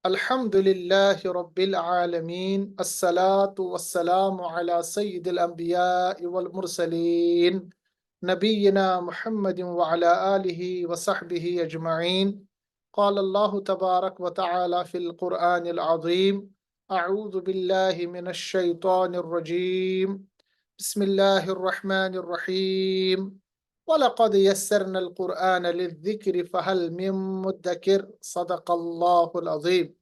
अल्हम्दुलिल्लाहि रब्बिल आलमीन अस्सलातु वस्सलामु अला सय्यिदिल अंबियाइ वल मुरसलीन नबीना मुहम्मदिन व अला आलिहि व सहबिहि अजमईन क़ाल अल्लाहु तबारक व तआला फ़िल क़ुरआनिल अज़ीम अऊज़ु बिल्लाहि मिनश शैतानिर रजीम बिस्मिल्लाहिर रहमानिर रहीम वलक़द यस्सरनल क़ुरआन लिज़्ज़िक्रि फ़हल मिन मुद्दकिर सदक़ल्लाहुल अज़ीम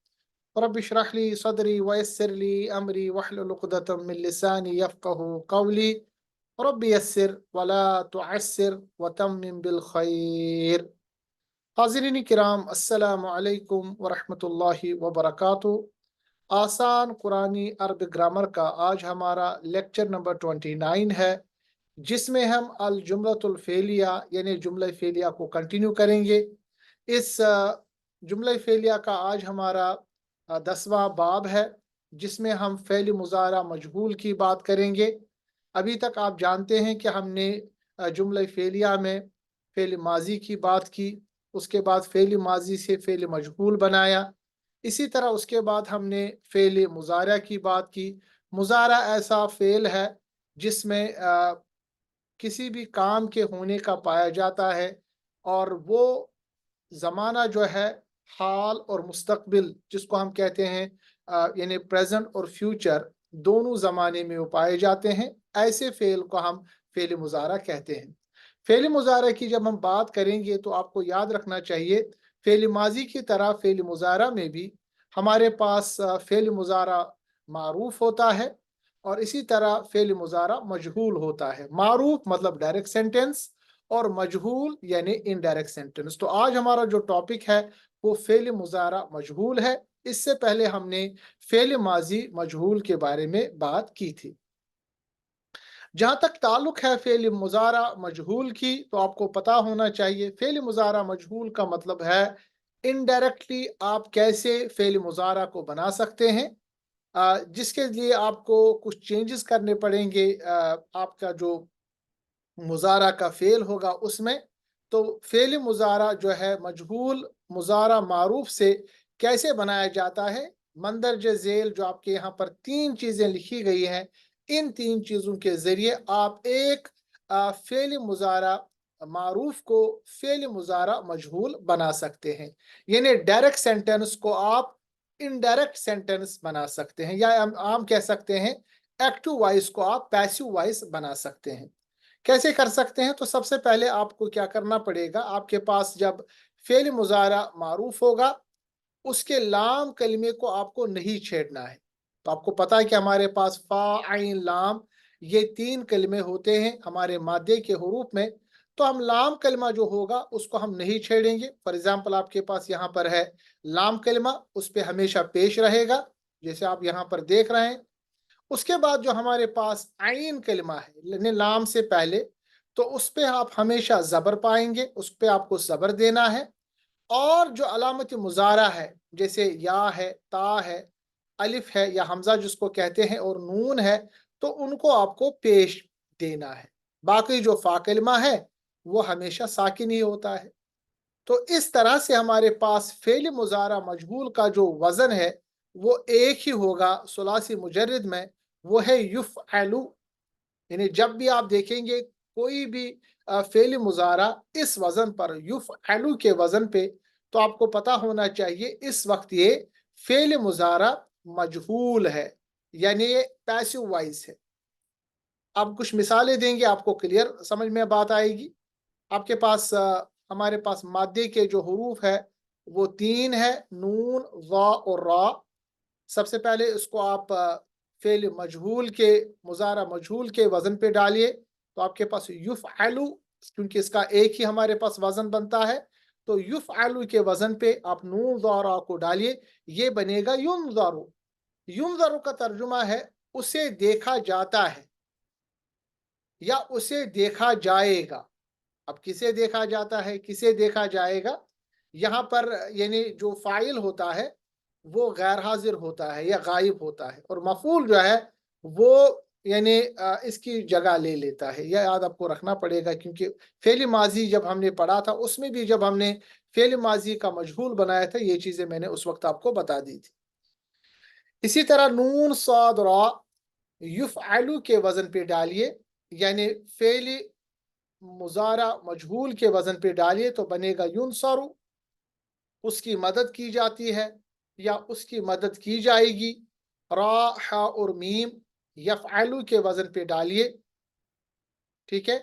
रब्बि इश्रह ली सदरी वयस्सिर ली अमरी वहलुल उक़दतम मिन लिसानी यफ़क़हू क़ौली रब्बि यस्सिर वला तुअस्सिर वतम्मिम बिल खैर। हाज़रीन किराम, अस्सलामु अलैकुम व रहमतुल्लाहि व बरकातुहू। आसान कुरानी अरब ग्रामर का आज हमारा लेक्चर नंबर 29 है, जिसमें हम अल जुमलतुल फेलिया यानी जुमला फेलिया को कंटिन्यू करेंगे। इस जुमला फेलिया का आज हमारा 10वां बाब है, जिसमें हम फ़ेल मुज़ारा मजहूल की बात करेंगे। अभी तक आप जानते हैं कि हमने जुमला फेलिया में फ़ेल माजी की बात की, उसके बाद फ़ेल माजी से फ़ेल मजहूल बनाया। इसी तरह उसके बाद हमने फ़ेल मुज़ारा की बात की। मुज़ारा ऐसा फ़ेल है जिसमें किसी भी काम के होने का पाया जाता है, और वो ज़माना जो है हाल और मुस्तकबिल जिसको हम कहते हैं, यानी प्रेजेंट और फ्यूचर दोनों ज़माने में वो पाए जाते हैं। ऐसे फ़ेल को हम फ़ेल मुज़ारा कहते हैं। फ़ेल मुज़ारा की जब हम बात करेंगे तो आपको याद रखना चाहिए, फ़ेल माज़ी की तरह फ़ेल मुज़ारा में भी हमारे पास फ़ेल मुज़ारा मारूफ़ होता है, और इसी तरह फ़ेल मुज़ारा मजहूल होता है। मारूफ़ मतलब डायरेक्ट सेंटेंस, और मजहूल यानी इनडायरेक्ट सेंटेंस। तो आज हमारा जो टॉपिक है वो फ़ेल मुज़ारा मजहूल है। इससे पहले हमने फ़ेल माज़ी मजहूल के बारे में बात की थी। जहाँ तक ताल्लुक है फ़ेल मुज़ारा मजहूल की, तो आपको पता होना चाहिए फ़ेल मुज़ारा मजहूल का मतलब है इनडायरेक्टली आप कैसे फ़ेल मुज़ारा को बना सकते हैं, जिसके लिए आपको कुछ चेंजेस करने पड़ेंगे आपका जो मुज़ारा का फ़ेल होगा उसमें। तो फ़ेल मुज़ारा जो है मजहूल मुज़ारा मारूफ़ से कैसे बनाया जाता है, मंदरज ज़ेल जो आपके यहाँ पर 3 चीज़ें लिखी गई हैं, इन 3 चीज़ों के ज़रिए आप एक फ़ेल मुज़ारा मारूफ़ को फ़ेल मुज़ारा मजहूल बना सकते हैं। यानी डायरेक्ट सेंटेंस को आप इनडायरेक्ट सेंटेंस बना सकते हैं, या हम आम कह सकते हैं एक्टिव वॉइस को आप पैसिव वॉइस बना सकते हैं। कैसे कर सकते हैं? तो सबसे पहले आपको क्या करना पड़ेगा, आपके पास जब फ़ेल मुज़ारा मारूफ़ होगा, उसके लाम कलिमे को आपको नहीं छेड़ना है। तो आपको पता है कि हमारे पास फ़ा, आइन, लाम ये 3 कलिमे होते हैं हमारे मादे के हुरूफ में। तो हम लाम कलिमा जो होगा उसको हम नहीं छेड़ेंगे। फॉर एग्ज़ाम्पल आपके पास यहाँ पर है लाम कलिमा, उस पे हमेशा पेश रहेगा, जैसे आप यहाँ पर देख रहे हैं। उसके बाद जो हमारे पास आइन कलिमा है यानी लाम से पहले, तो उस पे आप हमेशा ज़बर पाएंगे, उस पे आपको ज़बर देना है। और जो अलामत मुज़ारा है, जैसे या है, ता है, अलिफ है या हमज़ा जिसको कहते हैं, और नून है, तो उनको आपको पेश देना है। बाकी जो फ़ा कलिमा है वो हमेशा साकिन ही होता है। तो इस तरह से हमारे पास फ़ेल मुज़ारा मजहूल का जो वज़न है वो एक ही होगा सुलासी मुजर्रद में, वो है युफ़अलु। यानी जब भी आप देखेंगे कोई भी फ़ेल मुज़ारा इस वज़न पर युफ़अलु के वज़न पे, तो आपको पता होना चाहिए इस वक़्त ये फ़ेल मुज़ारा मजहूल है, यानी ये पैसिव वॉइस है। अब कुछ मिसालें देंगे, आपको क्लियर समझ में बात आएगी। आपके पास हमारे पास मादे के जो हुरूफ है वो 3 है, नून, ज़ा और रा। सबसे पहले इसको आप फ़ेल मजहूल के मुज़ारा मजहूल के वज़न पे डालिए, तो आपके पास युफ़अलु, क्योंकि इसका एक ही हमारे पास वज़न बनता है, तो युफ़अलु के वज़न पे आप नून ज़ा रा को डालिए, ये बनेगा युनज़रु। युनज़रु का तर्जुमा है उसे देखा जाता है या उसे देखा जाएगा। अब किसे देखा जाता है, किसे देखा जाएगा? यहाँ पर यानी जो फ़ाइल होता है वो गैर हाज़िर होता है या गायब होता है, और मफ़ूल जो है वो यानी इसकी जगह ले लेता है। यह याद आपको रखना पड़ेगा, क्योंकि फेल माजी जब हमने पढ़ा था उसमें भी जब हमने फेल माजी का मजहूल बनाया था, ये चीज़ें मैंने उस वक्त आपको बता दी थी। इसी तरह नून साद रा युफ़अलु के वज़न पे डालिए, यानी फेल मुज़ारा मजहूल के वज़न पे डालिए तो बनेगा युनसरु, उसकी मदद की जाती है या उसकी मदद की जाएगी। रा हा और मीम यफ़अलु के वज़न पे डालिए, ठीक है।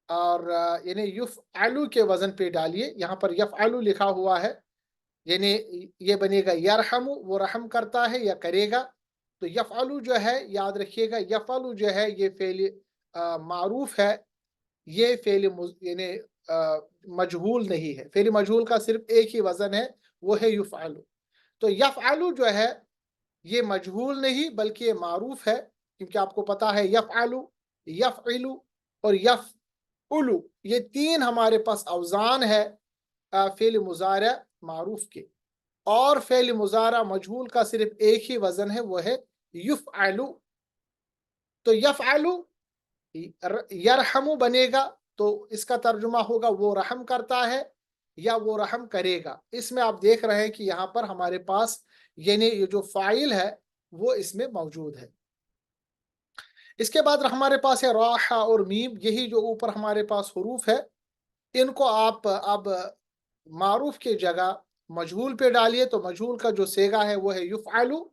और यानी युफ़अलु के वज़न पे डालिए, यहाँ पर यफ़अलु लिखा हुआ है, यानी ये बनेगा यरहमु, वो रहम करता है या करेगा। तो यफ़अलु जो है, याद रखिएगा, यफ़अलु जो है ये फ़ेल मारूफ है, ये यानी मजहूल नहीं है। फ़ेल मजहूल का सिर्फ एक ही वज़न है, वो है युफ़अलु। तो यफ़अलु जो है ये मजहूल नहीं बल्कि ये मारूफ है, क्योंकि आपको पता है यफ़अलु, यफ़इलु और यफ़उलु, ये तीन हमारे पास अवज़ान है फ़ेल मुज़ारा मारूफ के। और फ़ेल मुज़ारा मजहूल का सिर्फ एक ही वज़न है, वो है युफ़अलु। तो यफ़अलु यरहमु बनेगा, तो इसका तर्जुमा होगा वो रहम करता है या वो रहम करेगा। इसमें आप देख रहे हैं कि यहाँ पर हमारे पास यानी ये जो फ़ाइल है वो इसमें मौजूद है। इसके बाद हमारे पास है रा, हा और मीम, यही जो ऊपर हमारे पास हुरूफ है, इनको आप अब मारूफ की जगह मजहूल पे डालिए, तो मजहूल का जो सेगा है वो है युफ़अलु,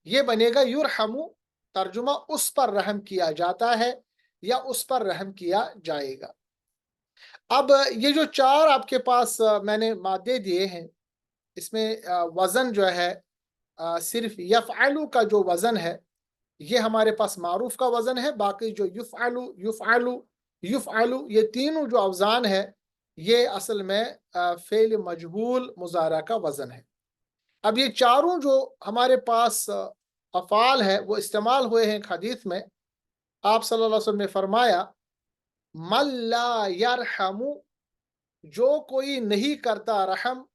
ये बनेगा युरहमु, तर्जुमा उस पर रहम किया जाता है या उस पर रहम किया जाएगा। अब ये जो चार आपके पास मैंने मादे दिए हैं, इसमें वज़न जो है सिर्फ यफ़अलु का जो वज़न है ये हमारे पास मारूफ का वज़न है। बाकी जो युफ़अलु युफ़अलु युफ़अलु ये तीनों जो अवज़ान है ये असल में फ़ेल मजहूल मुज़ारा का वज़न है। अब ये चारों जो हमारे पास अफ़आल है वो इस्तेमाल हुए हैं एक हदीस में। आप सल्लल्लाहु अलैहि वसल्लम ने फरमाया, मन ला यरहमु, जो कोई नहीं करता रहम,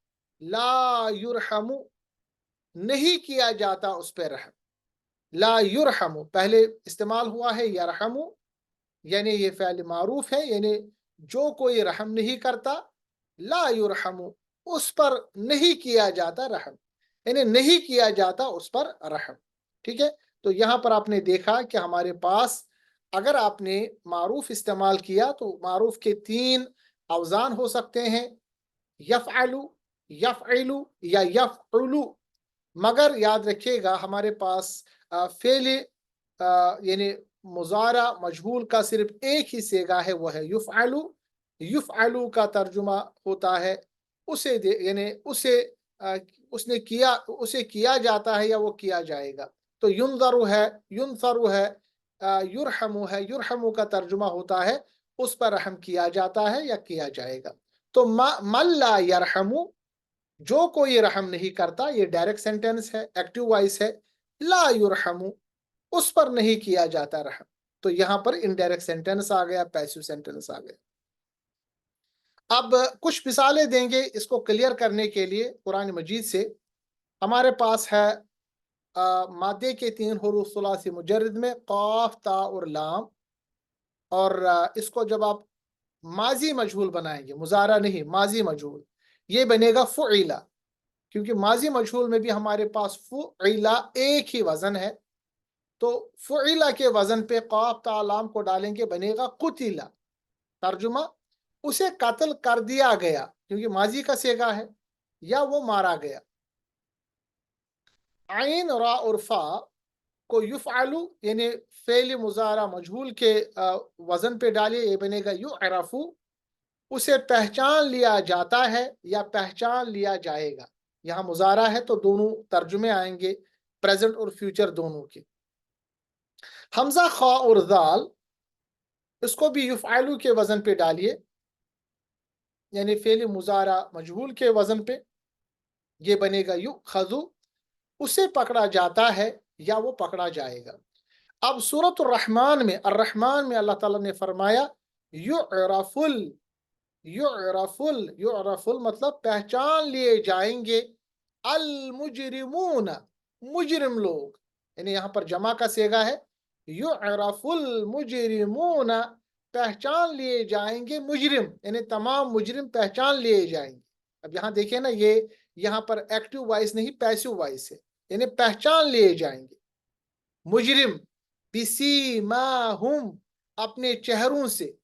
ला युरहमु, नहीं किया जाता उस पे रहम। ला युरहमु पहले इस्तेमाल हुआ है यरहमु, यानी ये फ़ेल मारूफ है, यानी जो कोई रहम नहीं करता, ला युरहमु, उस पर नहीं किया जाता रहम, यानी नहीं किया जाता उस पर रहम, ठीक है। तो यहाँ पर आपने देखा कि हमारे पास अगर आपने मारूफ इस्तेमाल किया तो मारूफ के तीन अवज़ान हो सकते हैं, यफ़अलु, यफ़इलु या यफ़उलु। मगर याद रखिएगा हमारे पास फ़ेल यानी मुज़ारा मजहूल का सिर्फ एक ही सेगा है, वो है युफ़अलु। युफ़अलु का तर्जुमा होता है उसे यानी उसे उसने किया, उसे किया जाता है या वो किया जाएगा। तो युनज़रु है, युनसरु है, युरहमु है, युरहमु का तर्जुमा होता है उस पर रहम किया जाता है या किया जाएगा। तो मन ला यरहमु, जो कोई रहम नहीं करता, ये डायरेक्ट सेंटेंस है, एक्टिव वॉइस है। ला युरहमु, उस पर नहीं किया जाता रहम, तो यहां पर इनडायरेक्ट सेंटेंस आ गया, पैसिव सेंटेंस आ गया। अब कुछ मिसालें देंगे इसको क्लियर करने के लिए कुरान मजीद से। हमारे पास है मादे के तीन हुरूफ सुलासी मुजर्रद में क़ाफ, ता और लाम। और इसको जब आप माजी मजहूल बनाएंगे, मुजारा नहीं माजी मजहूल, ये बनेगा फ़ुइला, क्योंकि माजी मजहूल में भी हमारे पास फ़ुइला एक ही वज़न है। तो फ़ुइला के वज़न पे क़ाफ ता लाम को डालेंगे, बनेगा क़ुतिला, तर्जुमा उसे कत्ल कर दिया गया, क्योंकि माजी का सेगा है, या वो मारा गया। आइन, रा और फा को युफ़अलु यानी फ़ेल मुज़ारा मजहूल के वज़न पे डालिए, ये बनेगा युअरफ़ु, उसे पहचान लिया जाता है या पहचान लिया जाएगा। यहाँ मुज़ारा है तो दोनों तर्जुमे आएंगे, प्रेजेंट और फ्यूचर दोनों के। हमज़ा, खा और ज़ाल, इसको भी युफ़अलु के वज़न पे डालिए, यानी फ़ेल मुज़ारा मजहूल के वज़न पे, ये बनेगा युखज़ु, उसे पकड़ा जाता है या वो पकड़ा जाएगा। अब सूरत रहमान में, अर्रहमान में अल्लाह ताला ने फरमाया युअरफुल, युअरफुल, युअरफुल मतलब पहचान लिए जाएंगे, अल मुजरिमून, मुजरिम लोग, यानी यहाँ पर जमा का सेगा है, युअरफुल मुजरिमून, पहचान लिए जाएंगे मुजरिम, यानी तमाम मुजरिम पहचान लिए जाएंगे। अब यहाँ देखिए ना, ये यहाँ पर एक्टिव वॉइस नहीं पैसिव वॉइस है, यानी पहचान लिए जाएंगे मुजरिम बिसीमाहुम, अपने चेहरों से,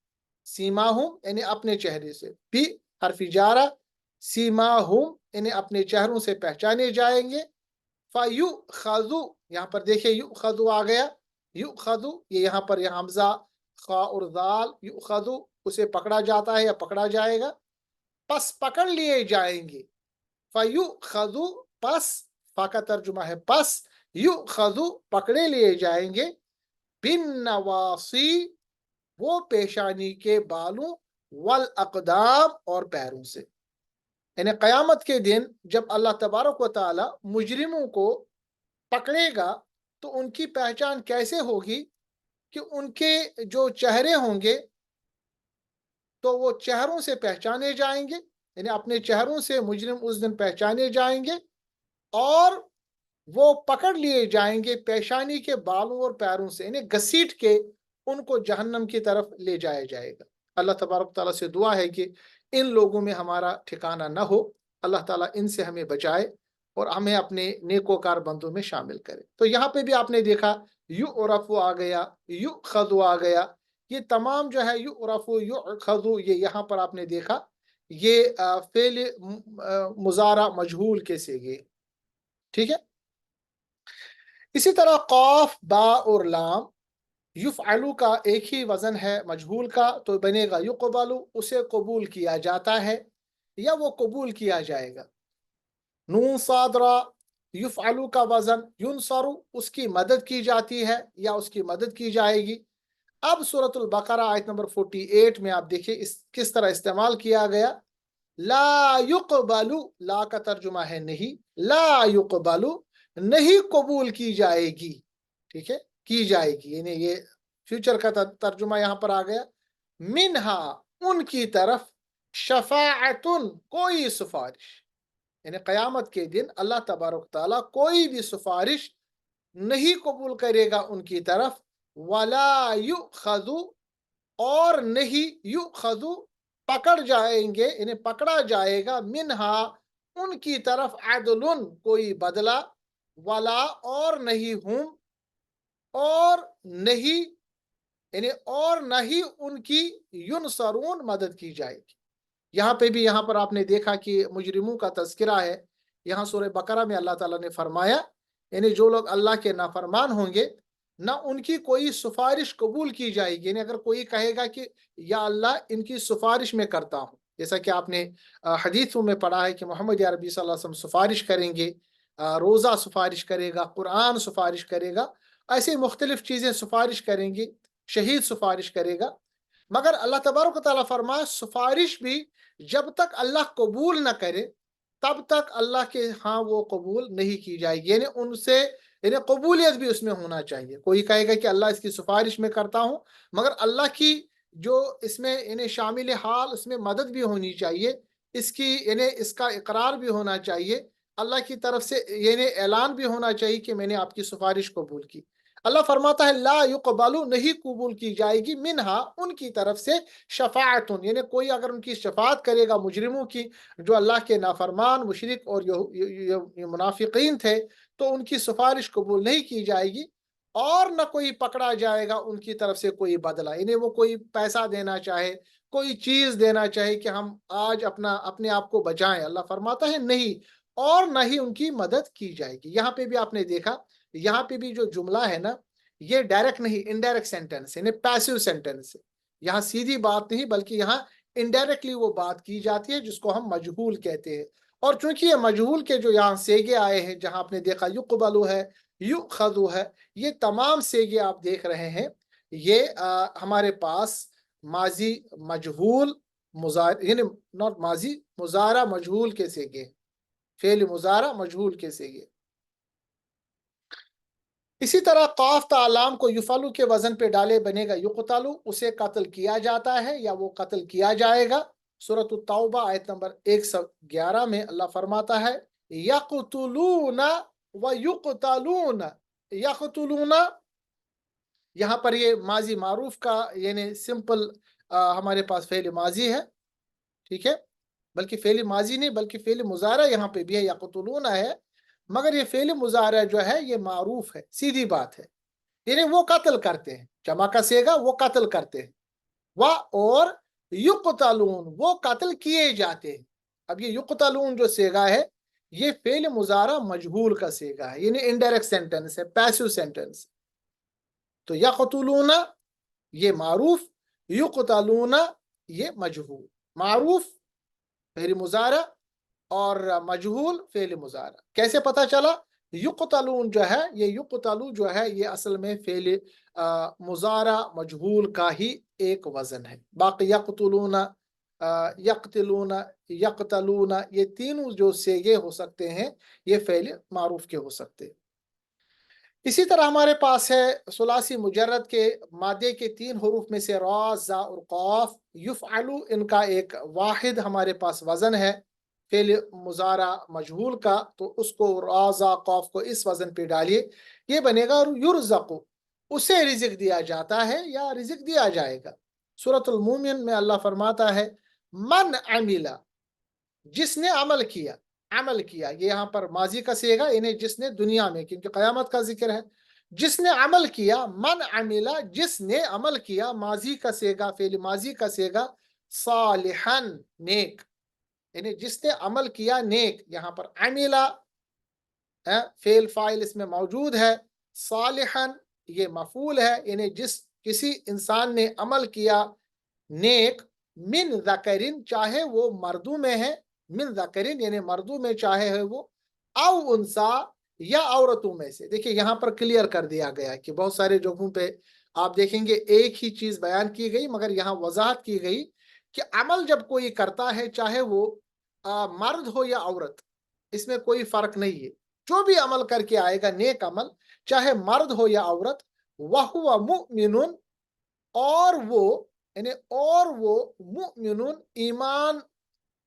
सीमाहुम यानी अपने चेहरे से, बी हरफी जारा, सीमाहुम यानी अपने चेहरों से पहचाने जाएंगे। फयु खजु, यहाँ पर देखिए यु खजु आ गया, यु खजु ये यहाँ पर यह हमजा खा और दाल, यु खजु उसे पकड़ा जाता है या पकड़ा जाएगा, पस पकड़ लिए जाएंगे। फयु खजु पस, फा का तर्जुमा है पस, यु खजु पकड़े लिए जाएंगे, बिन नवासी वो पेशानी के बालों, वल अकदाम और पैरों से। यानी क़यामत के दिन जब अल्लाह तबारक व तआला मुजरिमों को पकड़ेगा तो उनकी पहचान कैसे होगी कि उनके जो चेहरे होंगे तो वो चेहरों से पहचाने जाएंगे, यानी अपने चेहरों से मुजरिम उस दिन पहचाने जाएंगे, और वो पकड़ लिए जाएंगे पेशानी के बालों और पैरों से, यानी घसीट के उनको जहन्नम की तरफ ले जाया जाएगा। अल्लाह तबारक ताला से दुआ है कि इन लोगों में हमारा ठिकाना न हो, अल्लाह ताला इनसे हमें बचाए और हमें अपने नेकोकार बंदों में शामिल करे। तो यहाँ पे भी आपने देखा यू उरफु आ गया, यू खजु आ गया, ये तमाम जो है यू उरफु यू खजु, ये यहाँ पर आपने देखा ये फेल मुजारा मजहूल के सीगे। ठीक है, इसी तरह कौफ बा और लाम, युफ़अलु का एक ही वजन है मजहूल का, तो बनेगा युक़बलु, उसे कबूल किया जाता है या वो कबूल किया जाएगा। नून सादरा, युफ़अलु का वजन युनसरु, उसकी मदद की जाती है या उसकी मदद की जाएगी। अब सूरतुल बकरा आयत नंबर 48 में आप देखिए इस किस तरह इस्तेमाल किया गया। ला युक़बलु, ला का तर्जुमा है नहीं, ला युक़बलु नहीं कबूल की जाएगी। ठीक है, की जाएगी, यानी ये फ्यूचर का तर्जुमा यहाँ पर आ गया। मिनहा, उनकी तरफ, शफाअतुन, कोई सिफारिश, यानी क़यामत के दिन अल्लाह तबारक ताला कोई भी सिफारिश नहीं कबूल करेगा उनकी तरफ। वला युखज़ु, और नहीं युखज़ु पकड़ जाएंगे, यानी पकड़ा जाएगा, मिनहा उनकी तरफ, अदलुन कोई बदला, वला और नहीं हुम, और नहीं यानी और नहीं उनकी युनसरून मदद की जाएगी। यहाँ पे भी यहाँ पर आपने देखा कि मुजरिमों का तज़किरा है। यहाँ सूरह बकरा में अल्लाह ताला ने फरमाया, यानी जो लोग अल्लाह के नाफरमान होंगे ना उनकी कोई सिफारिश कबूल की जाएगी। यानी अगर कोई कहेगा कि या अल्लाह इनकी सिफारिश में करता हूँ, जैसा कि आपने हदीसों में पढ़ा है कि मोहम्मद या रबी सल्लल्लाहु अलैहि वसल्लम सिफारिश करेंगे, रोज़ा सिफारिश करेगा, कुरान सिफारिश करेगा, ऐसे मुख्तलिफ चीज़ें सिफारिश करेंगी, शहीद सिफारिश करेगा। मगर अल्लाह तबारक व तआला फरमाए सिफारिश भी जब तक अल्लाह कबूल न करे तब तक अल्लाह के हाँ वो कबूल नहीं की जाएगी, यानी उनसे यानी कबूलियत भी उसमें होना चाहिए। कोई कहेगा कि अल्लाह इसकी सिफारिश में करता हूँ, मगर अल्लाह की जो इसमें यानी शामिल हाल उसमें मदद भी होनी चाहिए, इसकी यानी इसका इकरार भी होना चाहिए, अल्लाह की तरफ से यानी ऐलान भी होना चाहिए कि मैंने आपकी सिफारिश कबूल की। अल्लाह फरमाता है ला युक़बलु, नहीं कबूल की जाएगी, मिनहा उनकी तरफ से, शफाअतुन, यानी कोई अगर उनकी शफात करेगा मुजरिमों की जो अल्लाह के नाफरमान मुशरिक और मुनाफिकीन थे, तो उनकी सिफारिश कबूल नहीं की जाएगी, और न कोई पकड़ा जाएगा उनकी तरफ से कोई बदला, यानी वो कोई पैसा देना चाहे, कोई चीज देना चाहे कि हम आज अपना अपने आप को बचाएं, अल्लाह फरमाता है नहीं, और न ही उनकी मदद की जाएगी। यहाँ पे भी आपने देखा, यहाँ पे भी जो जुमला है ना, ये डायरेक्ट नहीं इनडायरेक्ट सेंटेंस है, पैसिव सेंटेंस है। यहाँ सीधी बात नहीं बल्कि यहाँ इनडायरेक्टली वो बात की जाती है जिसको हम मजहूल कहते हैं। और चूंकि ये मजहूल के जो यहाँ सेगे आए हैं, जहाँ आपने देखा युक़बलु है, युखज़ु है, ये तमाम सेगे आप देख रहे हैं, ये हमारे पास माजी मजहूल मुजार यानी नॉट माजी मुजारा मजहूल के सेगे, फेल मुजारा मजहूल के सेगे। इसी तरह काफ तालाम को युफलु के वजन पे डाले बनेगा युक़तलु, उसे कत्ल किया जाता है या वो कत्ल किया जाएगा। सूरत तौबा आयत नंबर 111 में अल्लाह फरमाता है यक़तुलूना व युक़तलूना, यक़तुलूना यहाँ पर ये माजी मारूफ का यानी सिंपल हमारे पास फेल माजी है, ठीक है, बल्कि फेल माजी नहीं बल्कि फेल मुजारा यहाँ पे भी है, यक़तुलूना है, मगर ये फेल मुजारा जो है ये मारूफ है, सीधी बात है, यानी वो कत्ल करते हैं, जमा का सेगा वो कत्ल करते हैं, वाह और युक़तलून वो कत्ल किए जाते हैं। अब ये युक़तलून जो सेगा है ये फेल मुजारा मजहूल का सेगा है, यानी इनडायरेक्ट सेंटेंस है, पैसिव सेंटेंस। तो यक़तुलूना ये मारूफ, युक़तलूना ये मजहूल। मारूफ फेल मुजारा और मजहूल फेल मुजारा। कैसे पता चला? युक़तलून जो है ये युक़तलू जो है ये असल में फेल मुजारा मजहूल का ही एक वजन है। बाकी यक़तुलूना, यक़्तिलूना, यक़्तलूना ये तीनों जो सेगे हो सकते हैं ये फेल मारूफ के हो सकते हैं। इसी तरह हमारे पास है सुलासी मुजर्रद के मादे के 3 हरूफ में से रा, ज़ा और क़ाफ, युफ़अलु इनका एक वाहिद हमारे पास वज़न है फेल मुज़ारा मजहूल का, तो उसको रा, ज़ा, क़ाफ को इस वज़न पे डालिए, ये बनेगा युरज़क़ु, उसे रिज़्क़ दिया जाता है या रिज़्क़ दिया जाएगा। सूरतुल मोमिन में अल्लाह फरमाता है मन अमिला, जिसने अमल किया, अमल किया ये यहाँ पर माजी का सेगा, इन्हें जिसने दुनिया में, क्योंकि क़यामत का जिक्र है, जिसने अमल किया, मन अमिला जिसने अमल किया, माजी का सेगा, फेल माजी का सेगा, सालिहन नेक, यानी जिसने अमल किया नेक, यहाँ पर अमिला है फेल फाइल इसमें मौजूद है, सालिहन ये मफूल है, यानी जिस किसी इंसान ने अमल किया नेक, मिन ज़करिन चाहे वो मर्दों में है, मिन ज़करिन यानी मर्दों में चाहे है वो, औ उनसा या औरतों में से। देखिए यहाँ पर क्लियर कर दिया गया है कि बहुत सारे जगहों पे आप देखेंगे एक ही चीज बयान की गई मगर यहाँ वजाहत की गई कि अमल जब कोई करता है चाहे वो मर्द हो या औरत, इसमें कोई फर्क नहीं है, जो भी अमल करके आएगा नेक अमल, चाहे मर्द हो या औरत, वहुवा मुमिनुन और वो मुमिनुन ईमान,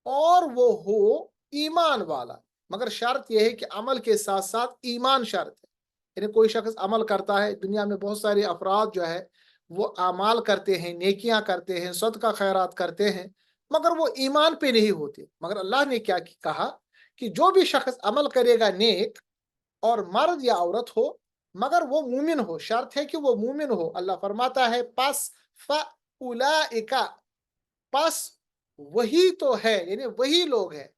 और वो हो ईमान वाला, मगर शर्त यह है कि अमल के साथ साथ ईमान शर्त है। यानी कोई शख्स अमल करता है, दुनिया में बहुत सारे अफराद जो है वो अमाल करते हैं, नेकियां करते हैं, सदका खैरात करते हैं, मगर वो ईमान पे नहीं होते। मगर अल्लाह ने क्या कहा कि जो भी शख्स अमल करेगा नेक, और मर्द या औरत हो मगर वो मूमिन हो, शर्त है कि वो मूमिन हो। अल्लाह फरमाता है पस फउलाइका, पस वही तो है यानी वही लोग हैं,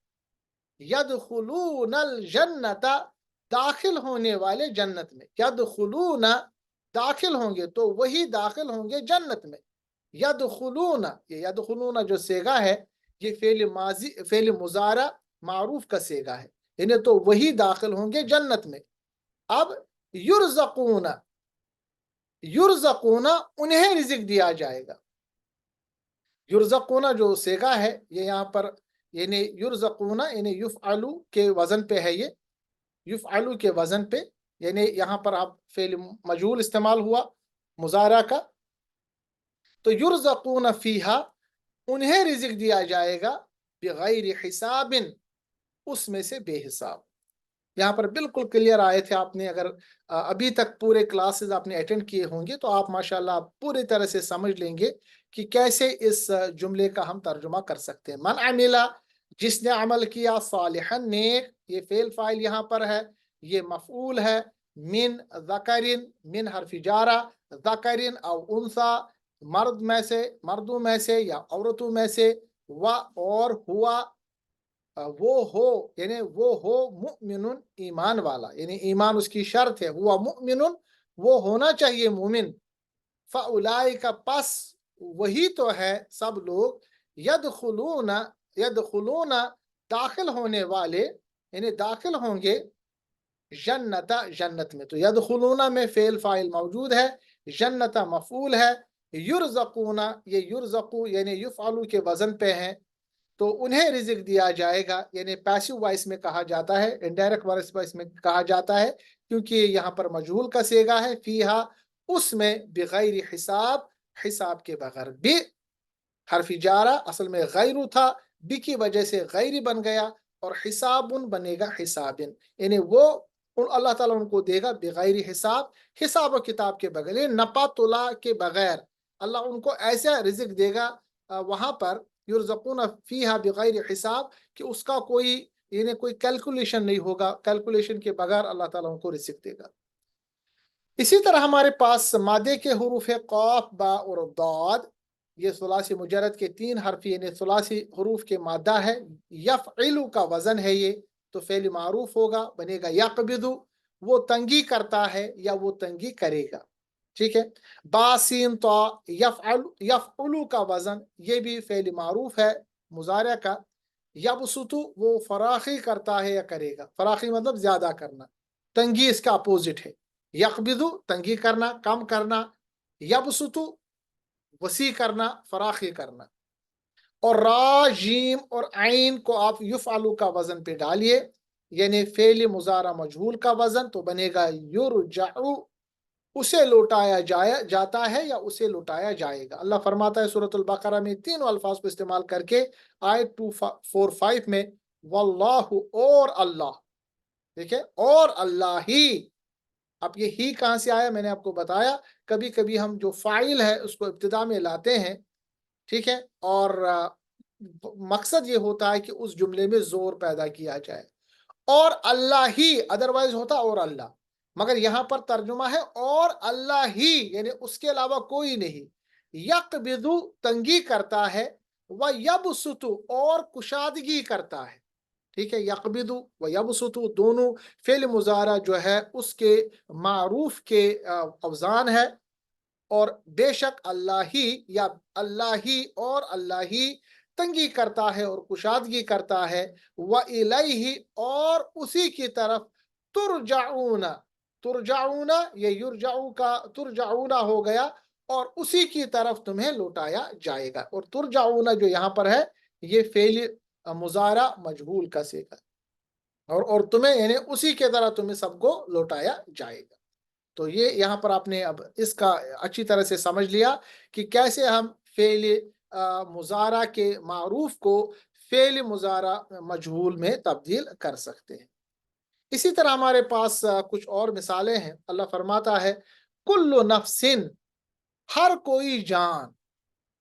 यदखुलूनल जन्नता दाखिल होने वाले जन्नत में, यदखुलूना दाखिल होंगे तो वही दाखिल होंगे जन्नत में। यदखुलूना, ये यदखुलूना जो सेगा है ये फेल माजी फेल मुजारा मारूफ का सेगा है, इन्हें तो वही दाखिल होंगे जन्नत में। अब युरज़क़ूना, युरज़क़ूना उन्हें रिज़्क़ दिया जाएगा। युरज़क़ूना जो सेगा है ये यहाँ पर यानी युरज़क़ूना यानी युफ़अलु के वज़न पे है, ये युफ़अलु के वज़न पे, यानी यहाँ पर आप फ़ेल मजहूल इस्तेमाल हुआ मुज़ारा का, तो युरज़क़ूना फ़ीहा उन्हें रिज़्क़ दिया जाएगा बिग़ैरि हिसाबिन, उसमें से बेहिसाब। यहाँ पर बिल्कुल क्लियर आए थे, आपने अगर अभी तक पूरे क्लासेस आपने अटेंड किए होंगे तो आप माशाल्लाह पूरी तरह से समझ लेंगे कि कैसे इस जुमले का हम तर्जुमा कर सकते हैं। मन अमिला जिसने अमल किया, सालिहन नेक ये फेल फाइल यहाँ पर है, ये मफूल है, मिन ज़करिन मिन हर्फ़ जारा, ज़करिन औ उनसा मर्द में से, मर्दों में से या औरतों में से, व और हुआ वो हो यानी वो हो मुमिनुन ईमान वाला, यानी ईमान उसकी शर्त है, हुआ मुमिनुन वो होना चाहिए मुमिन, फ़उलाइका पस वही तो है सब लोग, यदखुलूना, यदखुलूना दाखिल होने वाले यानी दाखिल होंगे जन्नता जन्नत में। तो यदखुलूना में फेल फाइल मौजूद है, जन्नता मफूल है, युरज़क़ूना ये युरज़क़ू यानी युफ़अलु के वज़न पे है, तो उन्हें रिज़्क़ दिया जाएगा, यानी पैसिव वॉइस में कहा जाता है, इनडायरेक्ट वॉइस में कहा जाता है, क्योंकि यहाँ पर मजहूल का सेगा है, फीहा उसमें बिगैर हिसाब, हिसाब के बगैर। बि हर्फ जारा असल में गैरु था, बि की वजह से गैरी बन गया और हिसाबुन बनेगा हिसाबिन, यानी वो اللہ ताला उनको देगा बगैर हिसाब, हिसाब और किताब के बगैर, नपा तुला के बगैर अल्लाह उनको ऐसा रिज़्क देगा वहाँ पर, युरज़क़ून फ़ीहा बगैर हिसाब, कि उसका कोई यानी कोई कैलकुलेशन नहीं होगा, कैलकुलेशन के बगैर अल्लाह ताला उनको रिज़्क देगा। इसी तरह हमारे पास मादे के हरूफ है क़ाफ, बा और दाद। ये सुलासी मुजर्रद के 3 हर्फ यानी सुलासी हरूफ के मादा है। यफ़इलु का वज़न है ये, तो फ़ेल मारूफ होगा, बनेगा यक़बिदु, वो तंगी करता है या वो तंगी करेगा। ठीक है। बा सीन ता, यफ़अलु का वज़न, ये भी फ़ेल मारूफ है मुज़ारे का। यबसुतु, वो फराखी करता है या करेगा, फराखी मतलब ज्यादा करना, तंगी इसका अपोजिट है। यकबिदु तंगी करना, कम करना, यबसुतु वसी करना, फराखी करना। और रा, जीम और आइन को आप युफ़अलु का वजन पे डालिए, यानी फेल मुजारा मजहूल का वजन, तो बनेगा युरजअु, उसे लौटाया जाता है या उसे लौटाया जाएगा। अल्लाह फरमाता है सूरतुल बकरा में तीनों अल्फाज को इस्तेमाल करके आयत 245 में, वल्लाहु, और अल्लाह। ठीक है, और अल्लाह ही। अब ये ही कहाँ से आया, मैंने आपको बताया, कभी कभी हम जो फाइल है उसको इब्तिदा में लाते हैं। ठीक है, और मकसद ये होता है कि उस जुमले में जोर पैदा किया जाए। और अल्लाह ही अदरवाइज होता और अल्लाह, मगर यहां पर तर्जुमा है और अल्लाह ही, यानी उसके अलावा कोई नहीं। यकबिदु तंगी करता है, व यबसुतु और कुशादगी करता है। ठीक है, यकबिदु व यबसुतु दोनों फेल मुजारा जो है उसके मारूफ के अवजान है। और बेशक अल्लाह ही, या अल्लाह ही और अल्लाह ही तंगी करता है और कुशादगी करता है। व इलैहि, और उसी की तरफ तुरजाऊना, तुरजाऊना ये युरजाऊ का तुरजाऊना हो गया, और उसी की तरफ तुम्हें लौटाया जाएगा। और तुरजाऊना जो यहाँ पर है ये फेल मुजारा मजहूल का सीगा, और तुम्हें यानी उसी के तरह तुम्हें सबको लौटाया जाएगा। तो ये यहाँ पर आपने अब इसका अच्छी तरह से समझ लिया कि कैसे हम फेल मुजारा के मारूफ को फेल मुजारा मजहूल में तब्दील कर सकते हैं। इसी तरह हमारे पास कुछ और मिसालें हैं। अल्लाह फरमाता है, कुल्लु नफ्सिन, हर कोई जान,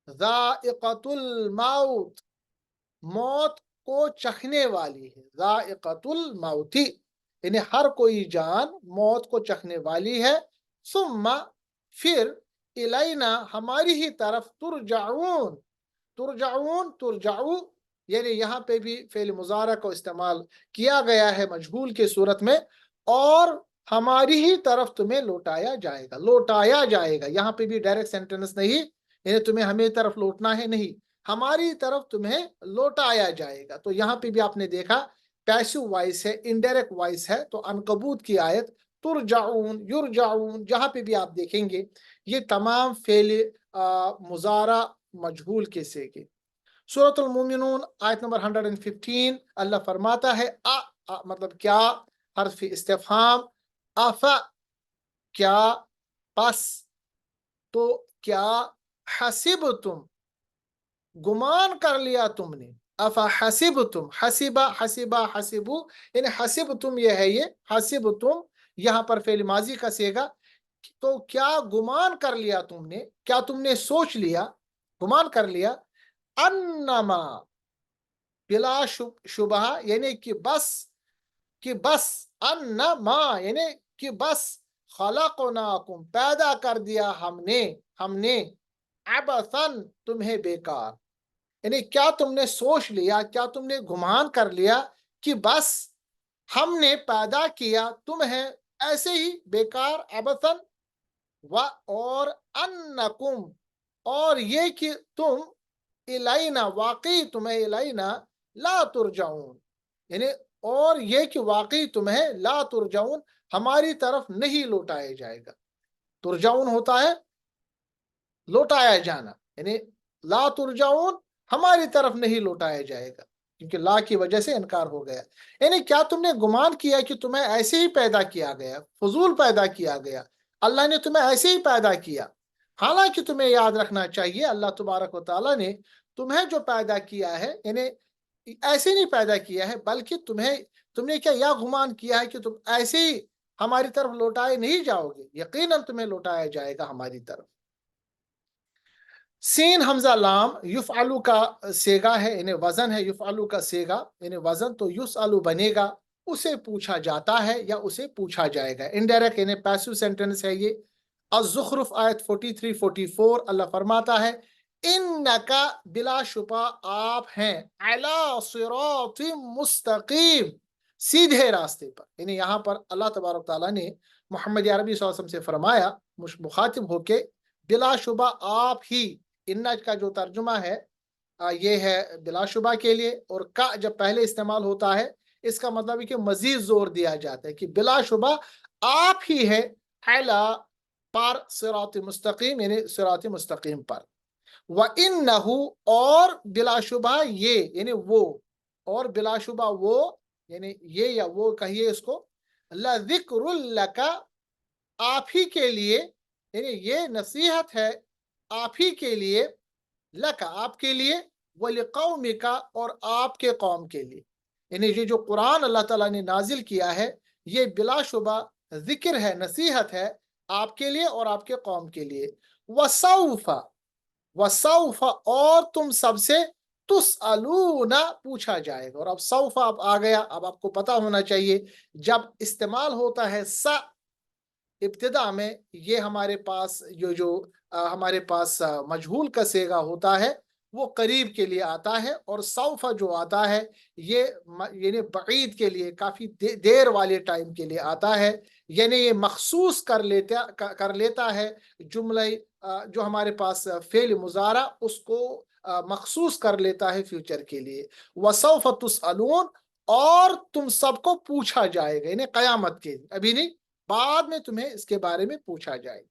ज़ाइक़तुल मौत, मौत को चखने वाली है। ज़ाइक़तुल मौती, यानी हर कोई जान मौत को चखने वाली है। सुम्मा, फिर, इलैना, हमारी ही तरफ, तुरजाऊन, तुरजाऊन, तुरजाऊ, यानी यहाँ पे भी फेल मुजारा को इस्तेमाल किया गया है मजहूल के सूरत में। और हमारी ही तरफ तुम्हें लौटाया जाएगा, लौटाया जाएगा, यहाँ पे भी डायरेक्ट सेंटेंस नहीं, यानी तुम्हें हमें तरफ लौटना है, नहीं, हमारी तरफ तुम्हें लौटाया जाएगा। तो यहाँ पे भी आपने देखा पैसिव वॉइस है, इनडायरेक्ट वॉइस है। तो अनकबूत की आयत तुरजाऊन, युरजाऊन, जहाँ पे भी आप देखेंगे ये तमाम फेल मुजारा मजहूल के सेगे। सूरतुल मोमिनून आयत नंबर 115 अल्लाह फरमाता है, मतलब क्या, हर्फ इस्तिफहाम, आफा, क्या, बस, तो क्या, हसिब तुम, गुमान कर लिया तुमने, अफा हसिब तुम, हसिबा, हसिबा, हसिबु, यानी हसिब तुम, ये है, ये हसिब तुम यहाँ पर फेल माजी का सेगा। तो क्या गुमान कर लिया तुमने, क्या तुमने सोच लिया, गुमान कर लिया, अन्नमा, बिला शुबह, यानी कि बस, कि बस, अन्नमा, यानी कि बस, खलकनाकुम, पैदा कर दिया हमने, हमने, अबसन, तुम्हें बेकार, यानी क्या तुमने सोच लिया, क्या तुमने गुमान कर लिया कि बस हमने पैदा किया तुम्हें ऐसे ही बेकार, अबसन, व, और अन्नकुम, और ये कि तुम, इलाइना, वाकई तुम्हें, इलाइना, ला तुरजाऊन, यानी और ये कि वाकई तुम्हें, ला तुरजाऊन, हमारी तरफ नहीं लौटाया जाएगा। तुरजाऊन होता है लौटाया जाना, यानी ला तुरजाऊन, हमारी तरफ नहीं लौटाया जाएगा, क्योंकि ला की वजह से इनकार हो गया। यानी क्या तुमने गुमान किया कि तुम्हें ऐसे ही पैदा किया गया, फजूल पैदा किया गया, अल्लाह ने तुम्हें ऐसे ही पैदा किया। हालांकि तुम्हें याद रखना चाहिए अल्लाह तबारक व तआला ने तुम्हें जो पैदा किया है, यानी ऐसे नहीं पैदा किया है, बल्कि تم نے کیا یہ گمان کیا ہے کہ تم ایسے ہی ہماری طرف لوٹائے نہیں جاؤ گے؟ یقیناً تمہیں لوٹایا جائے گا ہماری طرف۔ سین حمزہ لام یفعلو کا سیگا ہے، یعنی وزن ہے یفعلو کا سیگا، یعنی وزن تو یسألو بنے گا، اسے پوچھا جاتا ہے یا اسے پوچھا جائے گا۔ انڈائریکٹ یعنی پیسو سینٹنس ہے یہ۔ الزخرف آیت 43-44 اللہ فرماتا ہے انکا بلا شبہ آپ ہیں علی صراط مستقیم، سیدھے راستے پر۔ یعنی یہاں پر اللہ تبارک تعالیٰ نے محمد عربی صلی اللہ علیہ وسلم سے فرمایا مخاطب ہو کے بلا شبہ آپ ہی، ان کا جو ترجمہ ہے یہ ہے بلا شبہ کے لیے، اور کا جب پہلے استعمال ہوتا ہے اس کا مطلب ہے کہ مزید زور دیا جاتا ہے کہ بلا شبہ آپ ہی ہے اعلی پر صراط مستقیم، یعنی صراط مستقیم پر۔ وَإِنَّهُ اور بلا شبہ یہ یعنی وہ، اور بلا شبہ وہ یعنی یہ یا وہ کہیے اس کو، لَذِكْرٌ لَكَ آپ ہی کے لیے، یعنی یہ نصیحت ہے آپ ہی کے لیے، لَكَ آپ کے لیے، وَلِقَوْمِكَ اور آپ کے قوم کے لیے۔ یعنی یہ جو قرآن اللہ تعالیٰ نے نازل کیا ہے یہ بلا شبہ ذکر ہے، نصیحت ہے آپ کے لیے اور آپ کے قوم کے لیے۔ وَسَوْفَ اور تم سب سے تُسْأَلُونَ پوچھا جائے گا۔ اور اب سوف اب آ گیا، اب آپ کو پتہ ہونا چاہیے جب استعمال ہوتا ہے ابتدا میں یہ ہمارے پاس جو ہمارے پاس مجہول کا صیغہ ہوتا ہے وہ قریب کے لیے آتا ہے، اور سوف جو آتا ہے یہ یعنی بعید کے لیے کافی دیر والے ٹائم کے لیے آتا ہے، یعنی یہ مخصوص کر لیتا ہے جملہ جو ہمارے پاس فعل مضارع اس کو مخصوص کر لیتا ہے فیوچر کے لیے۔ وَسَوْفَ تُسْأَلُونَ اور تم سب کو پوچھا جائے گا، یعنی قیامت کے ابھی نہیں، بعد میں تمہیں اس کے بارے میں پوچھا جائے۔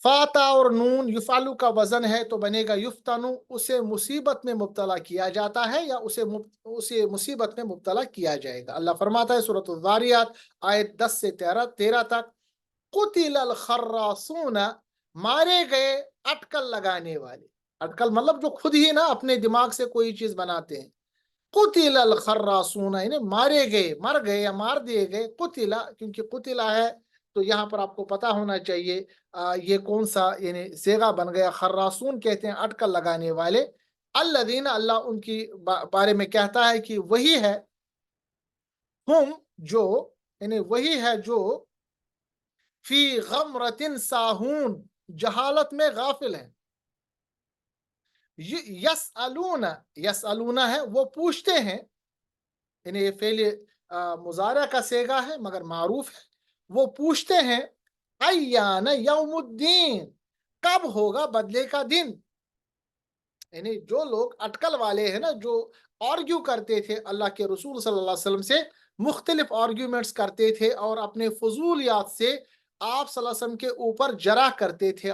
فاتا اور نون یفعلو کا وزن ہے تو بنے گا یفتنو، اسے مصیبت میں مبتلا کیا جاتا ہے یا اسے مصیبت میں مبتلا کیا جائے گا۔ اللہ فرماتا ہے سورۃ الذاریات آیت 10 سے 13 تک، قتل الخراصون مارے گئے اٹکل لگانے والے، اٹکل مطلب جو خود ہی نا اپنے دماغ سے کوئی چیز بناتے ہیں، قتل الخراصون یعنی مارے گئے، مر گئے یا مار دیے گئے، قتلا کیونکہ قتلا ہے تو یہاں پر آپ کو پتا ہونا چاہیے یہ کون سا یعنی صیغہ بن گیا۔ خراصون کہتے ہیں اٹکل لگانے والے، الذین اللہ ان کی بارے میں کہتا ہے کہ وہی ہے، ہم جو یعنی وہی ہے جو فی غمرۃ ساہون جہالت میں غافل ہے، یسألون ہے وہ پوچھتے ہیں، یعنی یہ فعل مضارع کا صیغہ ہے مگر معروف ہے، وہ پوچھتے ہیں ایان یوم الدین کب ہوگا بدلے کا دن۔ یعنی جو لوگ اٹکل والے ہیں نا، جو آرگیو کرتے تھے اللہ کے رسول صلی اللہ علیہ وسلم سے، مختلف آرگیومنٹس کرتے تھے اور اپنے فضولیات سے آپ صلی اللہ علیہ وسلم کے اوپر جرح کرتے تھے،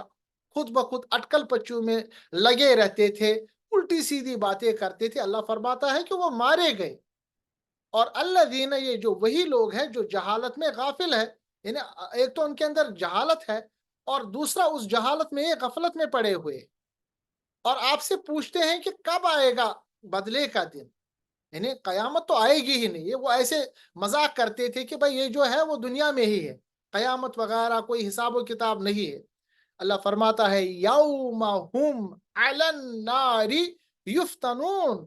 خود بخود اٹکل پچو میں لگے رہتے تھے، الٹی سیدھی باتیں کرتے تھے، اللہ فرماتا ہے کہ وہ مارے گئے۔ اور الذین یہ جو وہی لوگ ہیں جو جہالت میں غافل ہے، یعنی ایک تو ان کے اندر جہالت ہے اور دوسرا اس جہالت میں یہ غفلت میں پڑے ہوئے، اور آپ سے پوچھتے ہیں کہ کب آئے گا بدلے کا دن، یعنی قیامت تو آئے گی ہی نہیں، یہ وہ ایسے مذاق کرتے تھے کہ بھائی یہ جو ہے وہ دنیا میں ہی ہے، قیامت وغیرہ کوئی حساب و کتاب نہیں ہے۔ اللہ فرماتا ہے یوم ہم علی النار یفتنون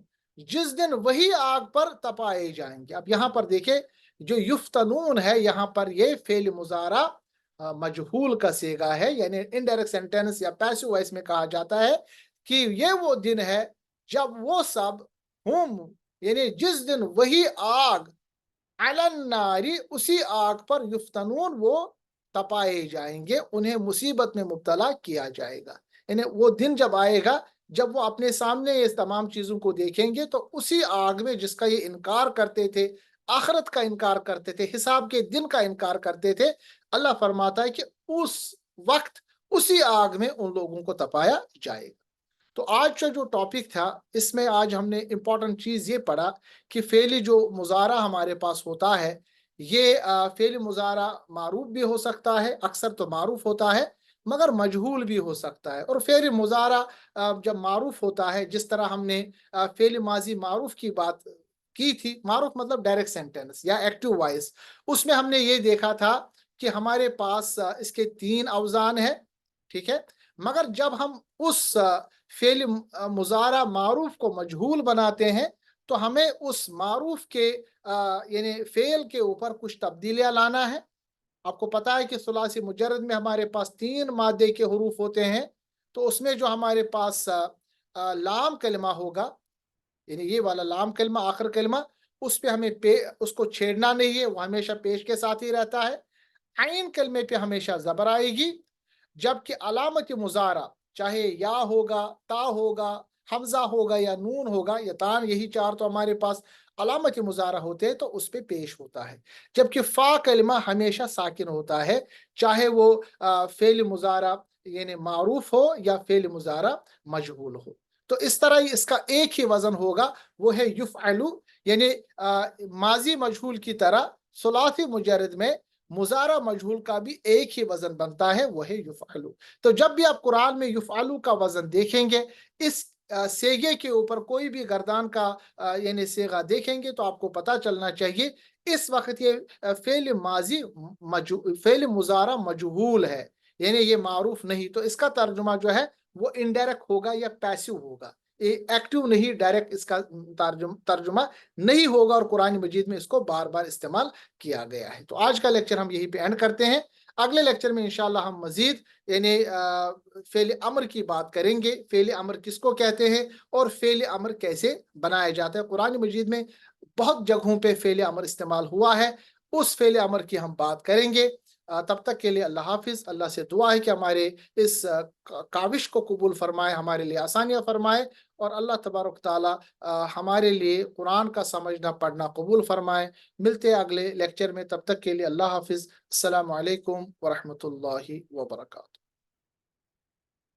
جس دن وہی آگ پر تپائے جائیں گے۔ اب یہاں پر دیکھیں جو یفتنون ہے یہاں پر یہ فعل مضارع مجہول کا صیغہ ہے، یعنی انڈائریکٹ سینٹینس یا پیسو وائس میں کہا جاتا ہے کہ یہ وہ دن ہے جب وہ سب ہم یعنی جس دن وہی آگ علی النار اسی آگ پر یفتنون وہ تپائے جائیں گے، انہیں مصیبت میں مبتلا کیا جائے گا۔ یعنی وہ دن جب آئے گا جب وہ اپنے سامنے اس تمام چیزوں کو دیکھیں گے تو اسی آگ میں جس کا یہ انکار کرتے تھے، آخرت کا انکار کرتے تھے، حساب کے دن کا انکار کرتے تھے، اللہ فرماتا ہے کہ اس وقت اسی آگ میں ان لوگوں کو تپایا جائے گا۔ تو آج کا جو ٹاپک تھا اس میں آج ہم نے امپورٹنٹ چیز یہ پڑھا کہ فعلی جو مضارع ہمارے پاس ہوتا ہے یہ فعل مضارع معروف بھی ہو سکتا ہے، اکثر تو معروف ہوتا ہے مگر مجہول بھی ہو سکتا ہے، اور فعل مضارع جب معروف ہوتا ہے جس طرح ہم نے فعل ماضی معروف کی بات की थी, मारूफ मतलब डायरेक्ट सेंटेंस या एक्टिव वॉइस, उसमें हमने ये देखा था कि हमारे पास इसके 3 अवजान है, ठीक है। मगर जब हम उस फेल मुजारा मारूफ को मजहूल बनाते हैं, तो हमें उस मारूफ के यानी फेल के ऊपर कुछ तब्दीलियां लाना है। आपको पता है कि सुलासी मुजर्रद में हमारे पास 3 मादे के हरूफ होते हैं, तो उसमें जो हमारे पास लाम कलमा होगा, यानी ये वाला लाम कलमा आखिर कलमा, उस पे हमें उसको छेड़ना नहीं है, वो हमेशा पेश के साथ ही रहता है। आइन कलमे पे हमेशा ज़बर आएगी, जबकि अलामत मुज़ारा चाहे या होगा, ता होगा, हमज़ा होगा या नून होगा या तान, यही 4 तो हमारे पास अलामत मुज़ारा होते हैं, तो उस पे पेश होता है। जबकि फ़ा कलमा हमेशा साकिन होता है, चाहे वो फ़ेल मुज़ारा यानी मारूफ हो या फ़ेल मुज़ारा मजहूल हो। तो इस तरह ही इसका एक ही वज़न होगा, वो है युफ़अलु, यानी माज़ी मजहूल की तरह सुलासी मुजर्रद में मुज़ारा मजहूल का भी एक ही वज़न बनता है, वो है युफ़अलु। तो जब भी आप कुरान में युफ़अलु का वज़न देखेंगे, इस सेगे के ऊपर कोई भी गर्दान का यानी सेगा देखेंगे, तो आपको पता चलना चाहिए इस वक़्त ये फ़ेल माज़ी फ़ेल मुज़ारा मजहूल है, यानी ये मारूफ नहीं, तो इसका तर्जुमा जो है वो इनडायरेक्ट होगा या पैसिव होगा। एक्टिव नहीं, डायरेक्ट इसका तर्जुमा नहीं होगा, और कुरान मजीद में इसको बार बार इस्तेमाल किया गया है। तो आज का लेक्चर हम यहीं पे एंड करते हैं। अगले लेक्चर में इंशाल्लाह हम मजीद यानी फेल अमर की बात करेंगे, फेल अमर किसको कहते हैं और फेल अमर कैसे बनाया जाता है। कुरान मजीद में बहुत जगहों पे फेल अमर इस्तेमाल हुआ है, उस फेल अमर की हम बात करेंगे। तब तक के लिए अल्लाह हाफिज़। अल्लाह से दुआ है कि हमारे इस काविश को कबूल फरमाए, हमारे लिए आसानियाँ फरमाए, और अल्लाह तबारक ताला हमारे लिए कुरान का समझना पढ़ना कबूल फरमाए। मिलते हैं अगले लेक्चर में, तब तक के लिए अल्लाह हाफिज़। अस्सलामु अलैकुम व रहमतुल्लाहि व बरकातहू।